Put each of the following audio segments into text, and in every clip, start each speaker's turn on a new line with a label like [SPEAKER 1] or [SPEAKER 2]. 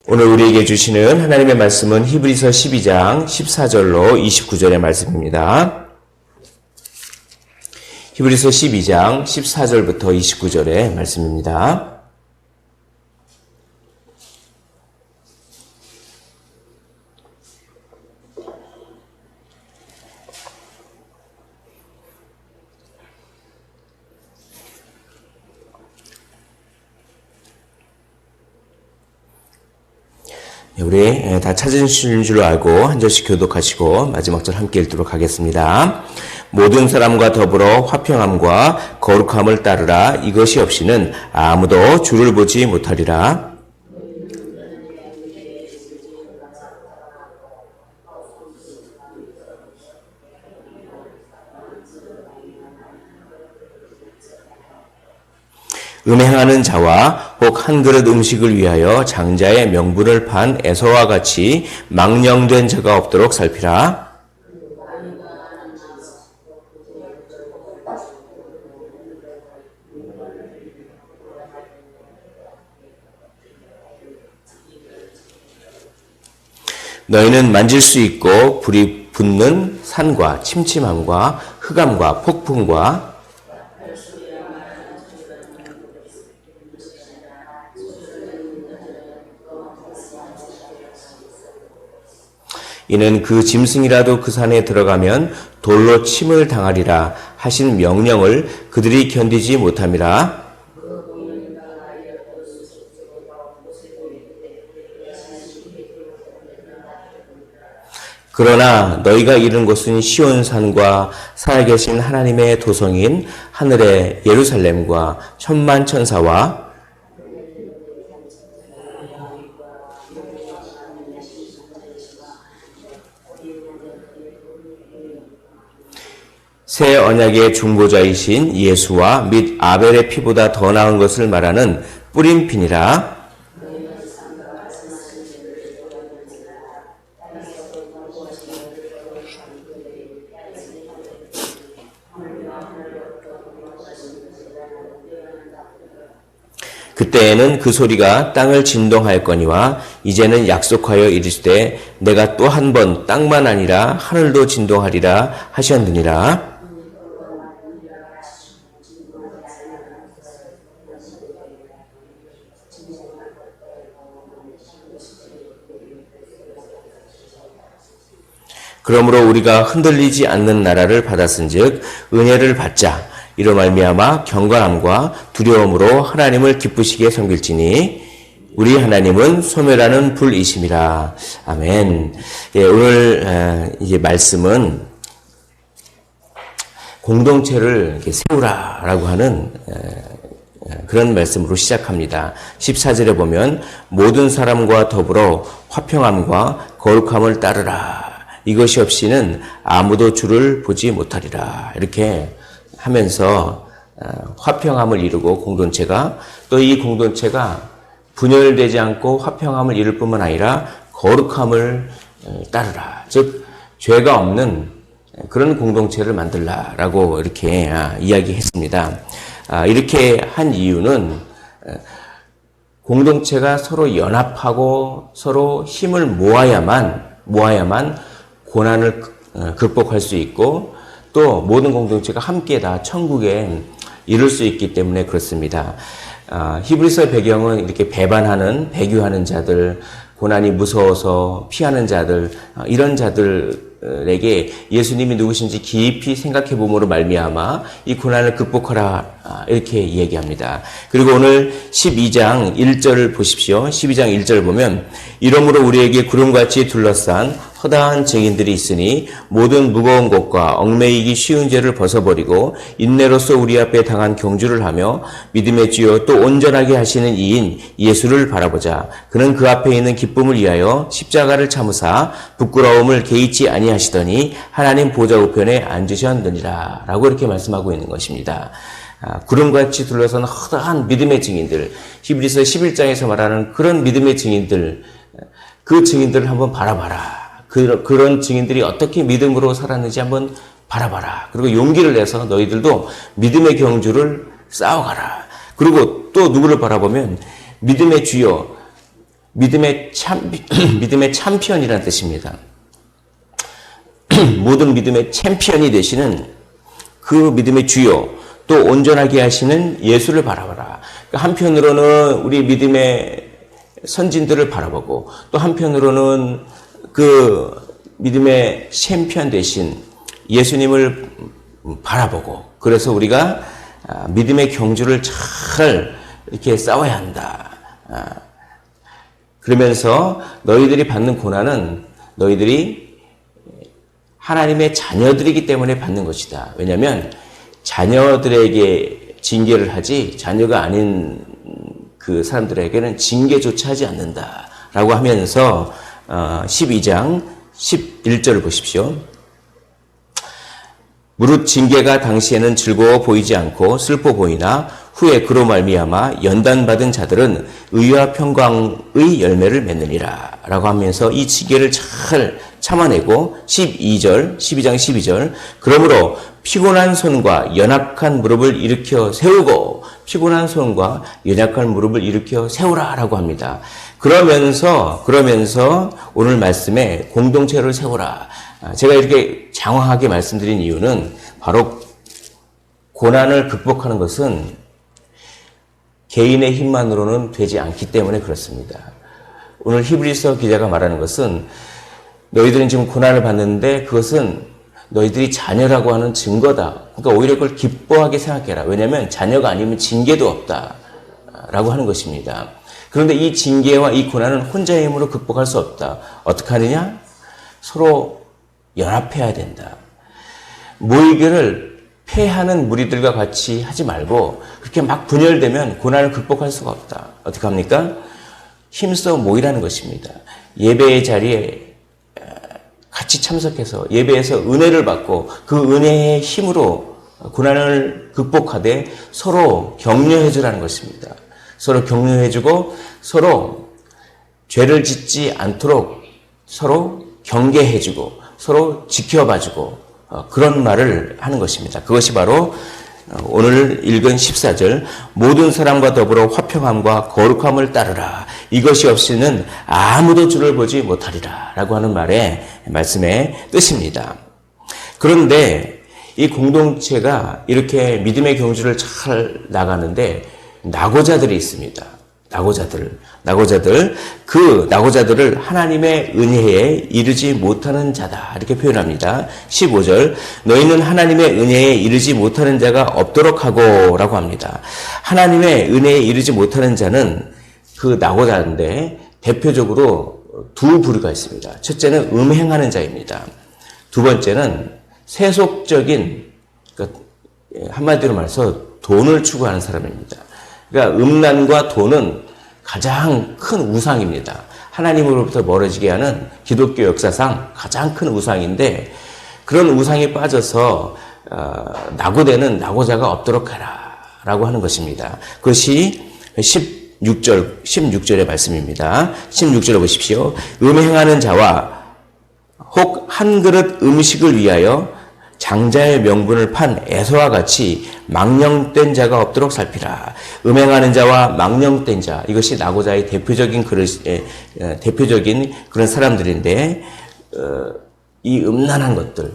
[SPEAKER 1] 오늘 우리에게 주시는 하나님의 말씀은 히브리서 12장 14절로 29절의 말씀입니다. 히브리서 12장 14절부터 29절의 말씀입니다. 우리 다 찾으신 줄로 알고 한 절씩 교독하시고 마지막 절 함께 읽도록 하겠습니다. 모든 사람과 더불어 화평함과 거룩함을 따르라. 이것이 없이는 아무도 주를 보지 못하리라. 음행하는 자와 혹 한 그릇 음식을 위하여 장자의 명분을 판 에서와 같이 망령된 자가 없도록 살피라. 너희는 만질 수 있고 불이 붙는 산과 침침함과 흑암과 폭풍과 이는 그 짐승이라도 그 산에 들어가면 돌로 침을 당하리라 하신 명령을 그들이 견디지 못함이라. 그러나 너희가 이른 곳은 시온산과 살아계신 하나님의 도성인 하늘의 예루살렘과 천만 천사와 새 언약의 중보자이신 예수와 및 아벨의 피보다 더 나은 것을 말하는 뿌린 피니라. 그때에는 그 소리가 땅을 진동하였거니와 이제는 약속하여 이르시되 내가 또 한 번 땅만 아니라 하늘도 진동하리라 하셨느니라. 그러므로 우리가 흔들리지 않는 나라를 받았은즉 은혜를 받자. 이로 말미암아 경건함과 두려움으로 하나님을 기쁘시게 섬길지니 우리 하나님은 소멸하는 불이심이라. 아멘. 예, 오늘 이제 말씀은 공동체를 이렇게 세우라라고 하는 그런 말씀으로 시작합니다. 14절에 보면 모든 사람과 더불어 화평함과 거룩함을 따르라. 이것이 없이는 아무도 주를 보지 못하리라. 이렇게 하면서 화평함을 이루고 공동체가 또 이 공동체가 분열되지 않고 화평함을 이룰 뿐만 아니라 거룩함을 따르라. 즉 죄가 없는 그런 공동체를 만들라라고 이렇게 이야기했습니다. 이렇게 한 이유는 공동체가 서로 연합하고 서로 힘을 모아야만 고난을 극복할 수 있고 또 모든 공동체가 함께 다 천국에 이룰 수 있기 때문에 그렇습니다. 히브리서의 배경은 이렇게 배반하는, 배교하는 자들, 고난이 무서워서 피하는 자들, 이런 자들에게 예수님이 누구신지 깊이 생각해 봄으로 말미암아 이 고난을 극복하라 이렇게 얘기합니다. 그리고 오늘 12장 1절을 보십시오. 12장 1절 보면 이러므로 우리에게 구름같이 둘러싼 허다한 증인들이 있으니 모든 무거운 것과 얽매이기 쉬운 죄를 벗어버리고 인내로서 우리 앞에 당한 경주를 하며 믿음의 주요 또 온전하게 하시는 이인 예수를 바라보자. 그는 그 앞에 있는 기쁨을 위하여 십자가를 참으사 부끄러움을 개의치 아니하시더니 하나님 보좌 우편에 앉으셨느니라 라고 이렇게 말씀하고 있는 것입니다. 구름같이 둘러싼 허다한 믿음의 증인들, 히브리서 11장에서 말하는 그런 믿음의 증인들, 그 증인들을 한번 바라봐라. 그런 증인들이 어떻게 믿음으로 살았는지 한번 바라봐라. 그리고 용기를 내서 너희들도 믿음의 경주를 싸워가라. 그리고 또 누구를 바라보면 믿음의 주여, 믿음의 챔피언이라는 뜻입니다. 모든 믿음의 챔피언이 되시는 그 믿음의 주요, 또 온전하게 하시는 예수를 바라봐라. 한편으로는 우리 믿음의 선진들을 바라보고, 또 한편으로는 그 믿음의 챔피언 되신 예수님을 바라보고, 그래서 우리가 믿음의 경주를 잘 이렇게 싸워야 한다. 그러면서 너희들이 받는 고난은 너희들이 하나님의 자녀들이기 때문에 받는 것이다. 왜냐하면 자녀들에게 징계를 하지 자녀가 아닌 그 사람들에게는 징계조차 하지 않는다라고 하면서 12장 11절을 보십시오. 무릇 징계가 당시에는 즐거워 보이지 않고 슬퍼 보이나 후에 그로 말미암아 연단받은 자들은 의와 평강의 열매를 맺느니라 라고 하면서 이 징계를 잘 참아내고 12장 12절 그러므로 피곤한 손과 연약한 무릎을 일으켜 세우고, 피곤한 손과 연약한 무릎을 일으켜 세우라 라고 합니다. 그러면서 오늘 말씀에 공동체를 세우라. 제가 이렇게 장황하게 말씀드린 이유는 바로 고난을 극복하는 것은 개인의 힘만으로는 되지 않기 때문에 그렇습니다. 오늘 히브리서 기자가 말하는 것은 너희들은 지금 고난을 받는데 그것은 너희들이 자녀라고 하는 증거다. 그러니까 오히려 그걸 기뻐하게 생각해라. 왜냐하면 자녀가 아니면 징계도 없다라고 하는 것입니다. 그런데 이 징계와 이 고난은 혼자의 힘으로 극복할 수 없다. 어떻게 하느냐? 서로 연합해야 된다. 모이기를 패하는 무리들과 같이 하지 말고 그렇게 막 분열되면 고난을 극복할 수가 없다. 어떻게 합니까? 힘써 모이라는 것입니다. 예배의 자리에 같이 참석해서 예배에서 은혜를 받고 그 은혜의 힘으로 고난을 극복하되 서로 격려해 주라는 것입니다. 서로 격려해 주고 서로 죄를 짓지 않도록 서로 경계해 주고 서로 지켜봐 주고 그런 말을 하는 것입니다. 그것이 바로 오늘 읽은 14절 모든 사람과 더불어 화평함과 거룩함을 따르라. 이것이 없이는 아무도 주를 보지 못하리라 라고 하는 말씀의 뜻입니다. 그런데 이 공동체가 이렇게 믿음의 경주를 잘 나가는데 낙오자들이 있습니다. 그 낙오자들을 하나님의 은혜에 이르지 못하는 자다 이렇게 표현합니다. 15절 너희는 하나님의 은혜에 이르지 못하는 자가 없도록 하고 라고 합니다. 하나님의 은혜에 이르지 못하는 자는 그 낙오자인데 대표적으로 두 부류가 있습니다. 첫째는 음행하는 자입니다. 두 번째는 세속적인, 그러니까 한마디로 말해서 돈을 추구하는 사람입니다. 그러니까 음란과 돈은 가장 큰 우상입니다. 하나님으로부터 멀어지게 하는 기독교 역사상 가장 큰 우상인데 그런 우상에 빠져서 낙오되는 낙오자가 없도록 하라 라고 하는 것입니다. 그것이 16절의 말씀입니다. 16절을 보십시오. 음행하는 자와 혹 한 그릇 음식을 위하여 장자의 명분을 판 에서와 같이 망령된 자가 없도록 살피라. 음행하는 자와 망령된 자, 이것이 낙오자의 대표적인 그런 사람들인데 이 음란한 것들,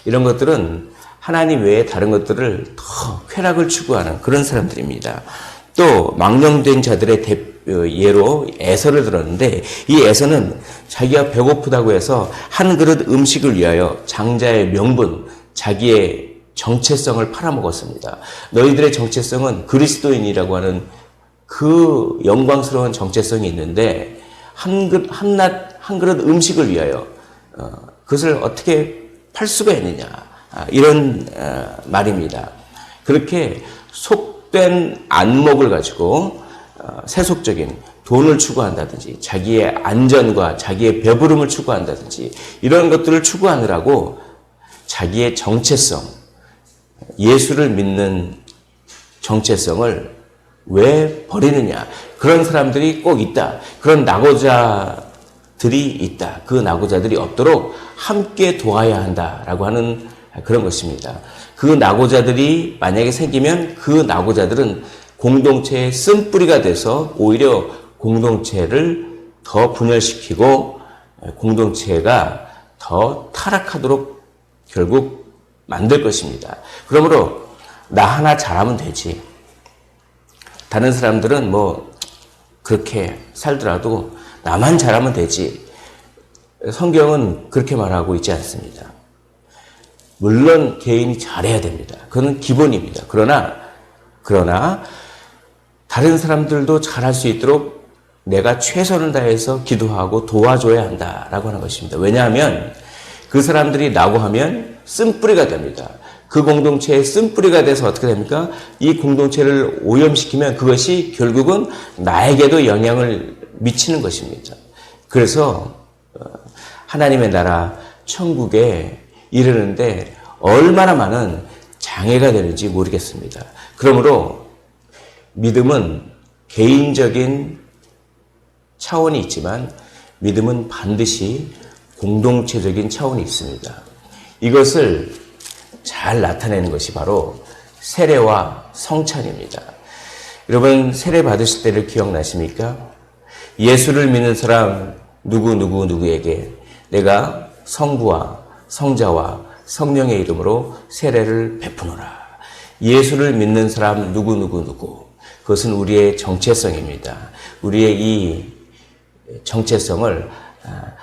[SPEAKER 1] 이런 것들은 하나님 외에 다른 것들을 더 쾌락을 추구하는 그런 사람들입니다. 또 망령된 자들의 예로 에서를 들었는데 이 에서는 자기가 배고프다고 해서 한 그릇 음식을 위하여 장자의 명분, 자기의 정체성을 팔아먹었습니다. 너희들의 정체성은 그리스도인이라고 하는 그 영광스러운 정체성이 있는데 한 그릇 음식을 위하여 그것을 어떻게 팔 수가 있느냐, 이런 말입니다. 그렇게 속된 안목을 가지고 세속적인 돈을 추구한다든지 자기의 안전과 자기의 배부름을 추구한다든지 이런 것들을 추구하느라고 자기의 정체성, 예수를 믿는 정체성을 왜 버리느냐. 그런 사람들이 꼭 있다. 그런 낙오자들이 있다. 그 낙오자들이 없도록 함께 도와야 한다라고 하는 그런 것입니다. 그 낙오자들이 만약에 생기면 그 낙오자들은 공동체의 쓴뿌리가 돼서 오히려 공동체를 더 분열시키고 공동체가 더 타락하도록 결국 만들 것입니다. 그러므로 나 하나 잘하면 되지. 다른 사람들은 뭐 그렇게 살더라도 나만 잘하면 되지. 성경은 그렇게 말하고 있지 않습니다. 물론 개인이 잘해야 됩니다. 그건 기본입니다. 그러나 다른 사람들도 잘할 수 있도록 내가 최선을 다해서 기도하고 도와줘야 한다라고 하는 것입니다. 왜냐하면 그 사람들이 나고 하면 쓴뿌리가 됩니다. 그 공동체의 쓴뿌리가 돼서 어떻게 됩니까? 이 공동체를 오염시키면 그것이 결국은 나에게도 영향을 미치는 것입니다. 그래서 하나님의 나라 천국에 이르는데 얼마나 많은 장애가 되는지 모르겠습니다. 그러므로 믿음은 개인적인 차원이 있지만 믿음은 반드시 공동체적인 차원이 있습니다. 이것을 잘 나타내는 것이 바로 세례와 성찬입니다. 여러분 세례 받으실 때를 기억나십니까? 예수를 믿는 사람 누구에게 내가 성부와 성자와 성령의 이름으로 세례를 베푸노라. 예수를 믿는 사람 누구. 그것은 우리의 정체성입니다. 우리의 이 정체성을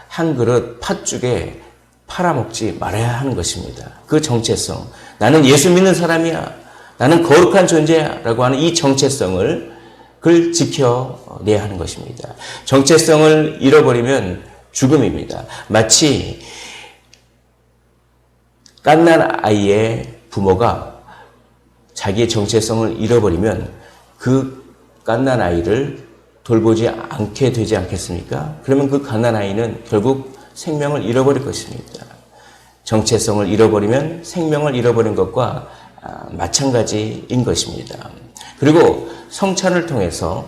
[SPEAKER 1] 한 그릇 팥죽에 팔아먹지 말아야 하는 것입니다. 그 정체성. 나는 예수 믿는 사람이야. 나는 거룩한 존재야. 라고 하는 이 정체성을 그걸 지켜내야 하는 것입니다. 정체성을 잃어버리면 죽음입니다. 마치 갓난 아이의 부모가 자기의 정체성을 잃어버리면 그 갓난 아이를 돌보지 않게 되지 않겠습니까? 그러면 그 갓난 아이는 결국 생명을 잃어버릴 것입니다. 정체성을 잃어버리면 생명을 잃어버린 것과 마찬가지인 것입니다. 그리고 성찬을 통해서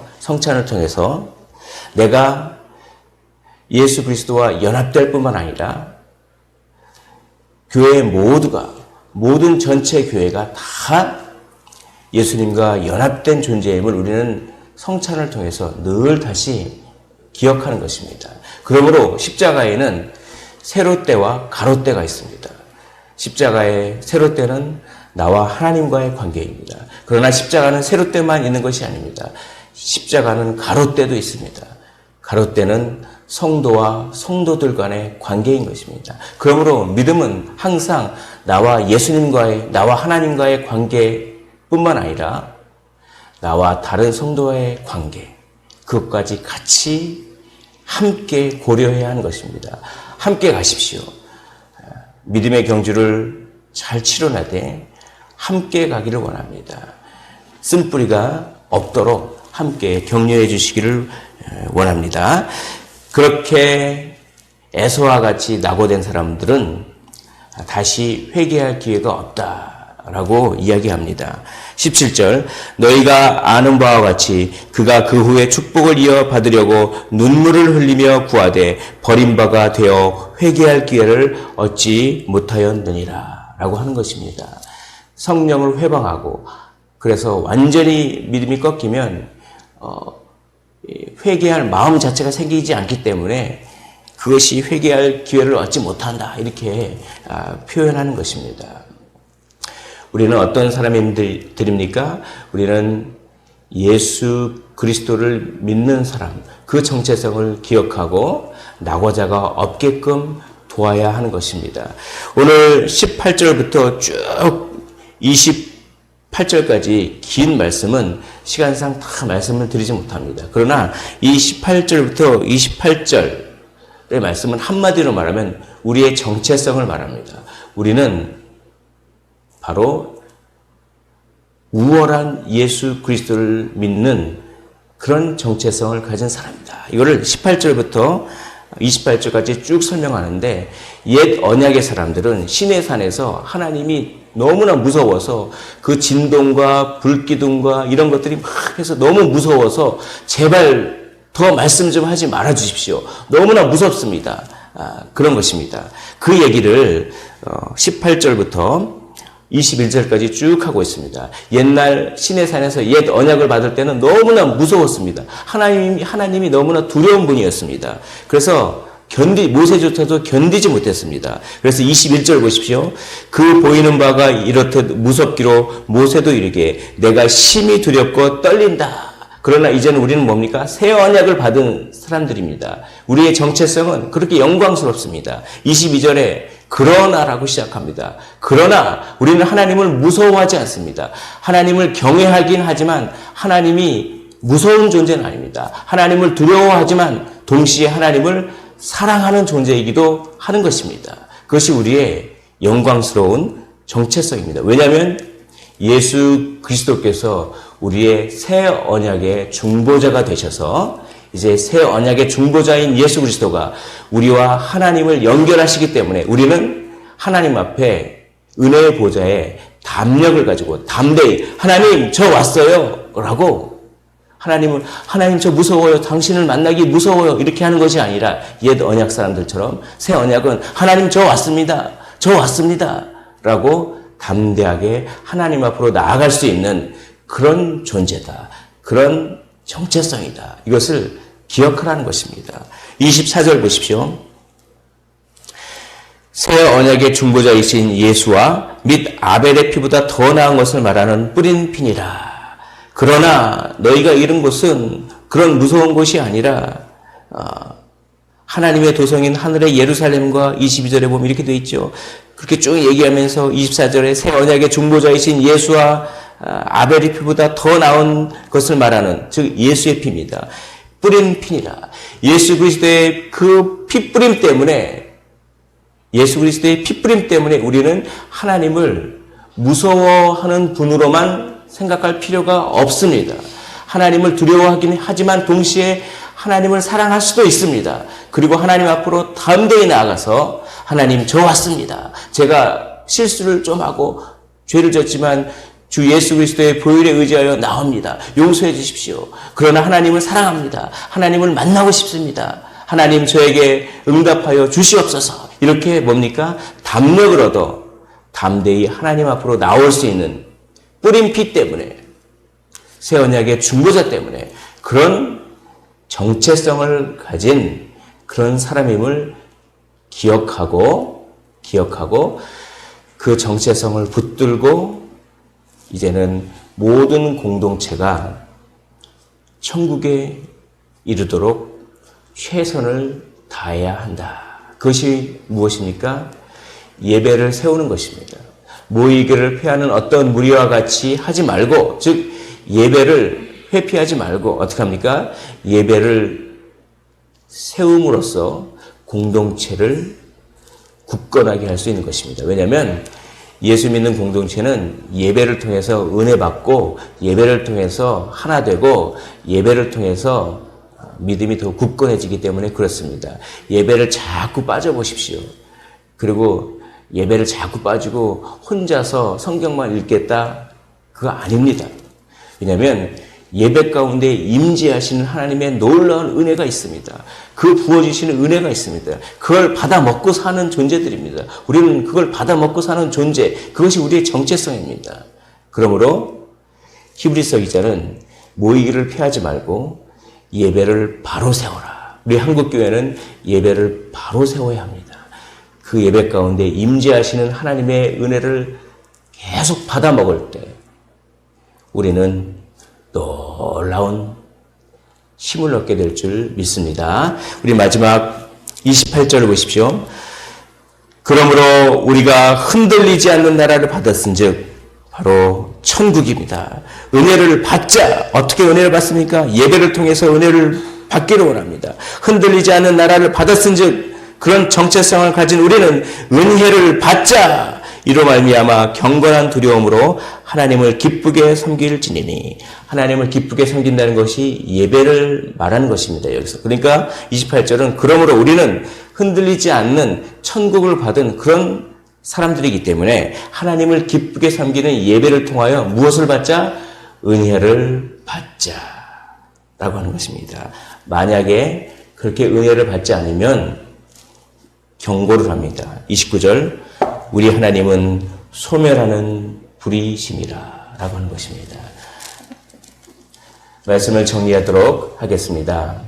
[SPEAKER 1] 내가 예수 그리스도와 연합될 뿐만 아니라 교회 모든 전체 교회가 다 예수님과 연합된 존재임을 우리는 성찬을 통해서 늘 다시 기억하는 것입니다. 그러므로 십자가에는 세로대와 가로대가 있습니다. 십자가의 세로대는 나와 하나님과의 관계입니다. 그러나 십자가는 세로대만 있는 것이 아닙니다. 십자가는 가로대도 있습니다. 가로대는 성도와 성도들 간의 관계인 것입니다. 그러므로 믿음은 항상 나와 하나님과의 관계뿐만 아니라 나와 다른 성도와의 관계, 그것까지 같이 함께 고려해야 하는 것입니다. 함께 가십시오. 믿음의 경주를 잘 치러나되 함께 가기를 원합니다. 쓴뿌리가 없도록 함께 격려해 주시기를 원합니다. 그렇게 에서와 같이 낙오된 사람들은 다시 회개할 기회가 없다라고 이야기합니다. 17절 너희가 아는 바와 같이 그가 그 후에 축복을 이어받으려고 눈물을 흘리며 구하되 버림바가 되어 회개할 기회를 얻지 못하였느니라 라고 하는 것입니다. 성령을 회방하고 그래서 완전히 믿음이 꺾이면 회개할 마음 자체가 생기지 않기 때문에 그것이 회개할 기회를 얻지 못한다 이렇게 표현하는 것입니다. 우리는 어떤 사람들입니까? 우리는 예수 그리스도를 믿는 사람, 그 정체성을 기억하고 낙오자가 없게끔 도와야 하는 것입니다. 오늘 18절부터 쭉 28절까지 긴 말씀은 시간상 다 말씀을 드리지 못합니다. 그러나 이 18절부터 28절의 말씀은 한마디로 말하면 우리의 정체성을 말합니다. 우리는 바로 우월한 예수 그리스도를 믿는 그런 정체성을 가진 사람이다. 이거를 18절부터 28절까지 쭉 설명하는데 옛 언약의 사람들은 시내산에서 하나님이 너무나 무서워서 그 진동과 불기둥과 이런 것들이 막 해서 너무 무서워서 제발 더 말씀 좀 하지 말아 주십시오. 너무나 무섭습니다. 그런 것입니다. 그 얘기를 18절부터 21절까지 쭉 하고 있습니다. 옛날 시내산에서 옛 언약을 받을 때는 너무나 무서웠습니다. 하나님이 너무나 두려운 분이었습니다. 그래서 모세조차도 견디지 못했습니다. 그래서 21절 보십시오. 그 보이는 바가 이렇듯 무섭기로 모세도 이르게 내가 심히 두렵고 떨린다. 그러나 이제는 우리는 뭡니까? 새 언약을 받은 사람들입니다. 우리의 정체성은 그렇게 영광스럽습니다. 22절에 그러나라고 시작합니다. 그러나 우리는 하나님을 무서워하지 않습니다. 하나님을 경외하긴 하지만 하나님이 무서운 존재는 아닙니다. 하나님을 두려워하지만 동시에 하나님을 사랑하는 존재이기도 하는 것입니다. 그것이 우리의 영광스러운 정체성입니다. 왜냐하면 예수 그리스도께서 우리의 새 언약의 중보자가 되셔서 이제 새 언약의 중보자인 예수 그리스도가 우리와 하나님을 연결하시기 때문에 우리는 하나님 앞에 은혜의 보좌에 담력을 가지고 담대히 하나님 저 왔어요 라고 하나님 저 무서워요. 당신을 만나기 무서워요. 이렇게 하는 것이 아니라 옛 언약 사람들처럼 새 언약은 하나님 저 왔습니다. 저 왔습니다. 라고 담대하게 하나님 앞으로 나아갈 수 있는 그런 존재다. 그런 정체성이다. 이것을 기억하라는 것입니다. 24절 보십시오. 새 언약의 중보자이신 예수와 및 아벨의 피보다 더 나은 것을 말하는 뿌린 피니라. 그러나 너희가 이른 곳은 그런 무서운 곳이 아니라 하나님의 도성인 하늘의 예루살렘과 22절에 보면 이렇게 되어 있죠. 그렇게 쭉 얘기하면서 24절에 새 언약의 중보자이신 예수와 아벨의 피보다 더 나은 것을 말하는 즉 예수의 피입니다. 뿌린 피니라. 예수 그리스도의 그 피뿌림 때문에 우리는 하나님을 무서워하는 분으로만 생각할 필요가 없습니다. 하나님을 두려워하긴 하지만 동시에 하나님을 사랑할 수도 있습니다. 그리고 하나님 앞으로 담대히 나아가서 하나님 저 왔습니다. 제가 실수를 좀 하고 죄를 졌지만 주 예수 그리스도의 보혈에 의지하여 나옵니다. 용서해 주십시오. 그러나 하나님을 사랑합니다. 하나님을 만나고 싶습니다. 하나님 저에게 응답하여 주시옵소서. 이렇게 뭡니까? 담력을 얻어 담대히 하나님 앞으로 나올 수 있는 뿌린 피 때문에 새 언약의 중보자 때문에 그런 정체성을 가진 그런 사람임을 기억하고 그 정체성을 붙들고 이제는 모든 공동체가 천국에 이르도록 최선을 다해야 한다. 그것이 무엇입니까? 예배를 세우는 것입니다. 모이기를 피하는 어떤 무리와 같이 하지 말고, 즉 예배를 회피하지 말고 어떻게 합니까? 예배를 세움으로써 공동체를 굳건하게 할 수 있는 것입니다. 왜냐하면 예수 믿는 공동체는 예배를 통해서 은혜 받고 예배를 통해서 하나 되고 예배를 통해서 믿음이 더 굳건해지기 때문에 그렇습니다. 예배를 자꾸 빠져보십시오. 그리고 예배를 자꾸 빠지고 혼자서 성경만 읽겠다? 그거 아닙니다. 왜냐하면 예배 가운데 임재하시는 하나님의 놀라운 은혜가 있습니다. 그 부어주시는 은혜가 있습니다. 그걸 받아 먹고 사는 존재들입니다. 우리는 그걸 받아 먹고 사는 존재, 그것이 우리의 정체성입니다. 그러므로 히브리서 기자는 모이기를 피하지 말고 예배를 바로 세워라. 우리 한국교회는 예배를 바로 세워야 합니다. 그 예배 가운데 임재하시는 하나님의 은혜를 계속 받아 먹을 때 우리는 놀라운 힘을 얻게 될 줄 믿습니다. 우리 마지막 28절을 보십시오. 그러므로 우리가 흔들리지 않는 나라를 받았은즉 바로 천국입니다. 은혜를 받자. 어떻게 은혜를 받습니까? 예배를 통해서 은혜를 받기를 원합니다. 흔들리지 않는 나라를 받았은즉 그런 정체성을 가진 우리는 은혜를 받자. 이로 말미암아 경건한 두려움으로 하나님을 기쁘게 섬길지니니. 하나님을 기쁘게 섬긴다는 것이 예배를 말하는 것입니다. 여기서. 그러니까 28절은 그러므로 우리는 흔들리지 않는 천국을 받은 그런 사람들이기 때문에 하나님을 기쁘게 섬기는 예배를 통하여 무엇을 받자? 은혜를 받자 라고 하는 것입니다. 만약에 그렇게 은혜를 받지 않으면 경고를 합니다. 29절 우리 하나님은 소멸하는 불의심이라 라고 하는 것입니다. 말씀을 정리하도록 하겠습니다.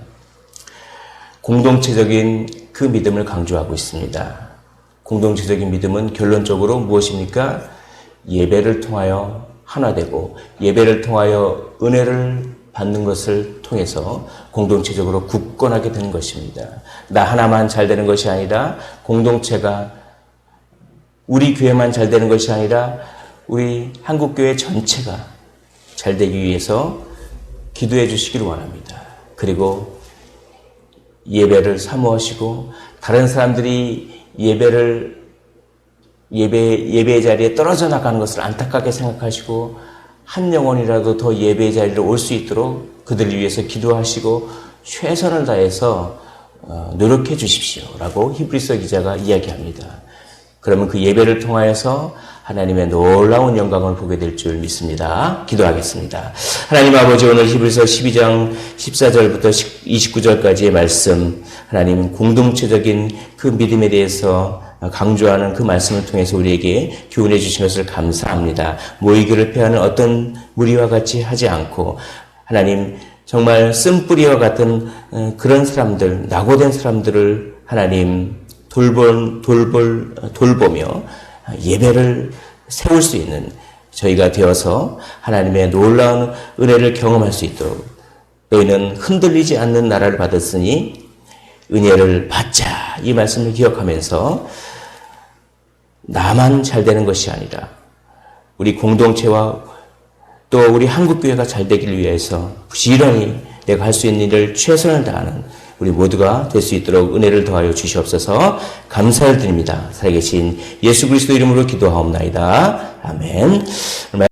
[SPEAKER 1] 공동체적인 그 믿음을 강조하고 있습니다. 공동체적인 믿음은 결론적으로 무엇입니까? 예배를 통하여 하나되고 예배를 통하여 은혜를 받는 것을 통해서 공동체적으로 굳건하게 되는 것입니다. 나 하나만 잘 되는 것이 아니라 공동체가 우리 교회만 잘 되는 것이 아니라 우리 한국교회 전체가 잘 되기 위해서 기도해 주시기를 원합니다. 그리고 예배를 사모하시고 다른 사람들이 예배의 자리에 떨어져 나가는 것을 안타깝게 생각하시고 한 영혼이라도 더 예배의 자리에 올 수 있도록 그들을 위해서 기도하시고 최선을 다해서 노력해 주십시오 라고 히브리서 기자가 이야기합니다. 그러면 그 예배를 통하여서 하나님의 놀라운 영광을 보게 될 줄 믿습니다. 기도하겠습니다. 하나님 아버지, 오늘 히브리서 12장 14절부터 29절까지의 말씀, 하나님 공동체적인 그 믿음에 대해서 강조하는 그 말씀을 통해서 우리에게 교훈해 주신 것을 감사합니다. 모이기를 패하는 어떤 무리와 같이 하지 않고 하나님 정말 쓴뿌리와 같은 그런 사람들, 낙오된 사람들을 하나님 돌보며 예배를 세울 수 있는 저희가 되어서 하나님의 놀라운 은혜를 경험할 수 있도록, 너희는 흔들리지 않는 나라를 받았으니 은혜를 받자, 이 말씀을 기억하면서 나만 잘 되는 것이 아니라 우리 공동체와 또 우리 한국교회가 잘 되기를 위해서 부지런히 내가 할 수 있는 일을 최선을 다하는 우리 모두가 될 수 있도록 은혜를 더하여 주시옵소서. 감사를 드립니다. 살아계신 예수 그리스도 이름으로 기도하옵나이다. 아멘.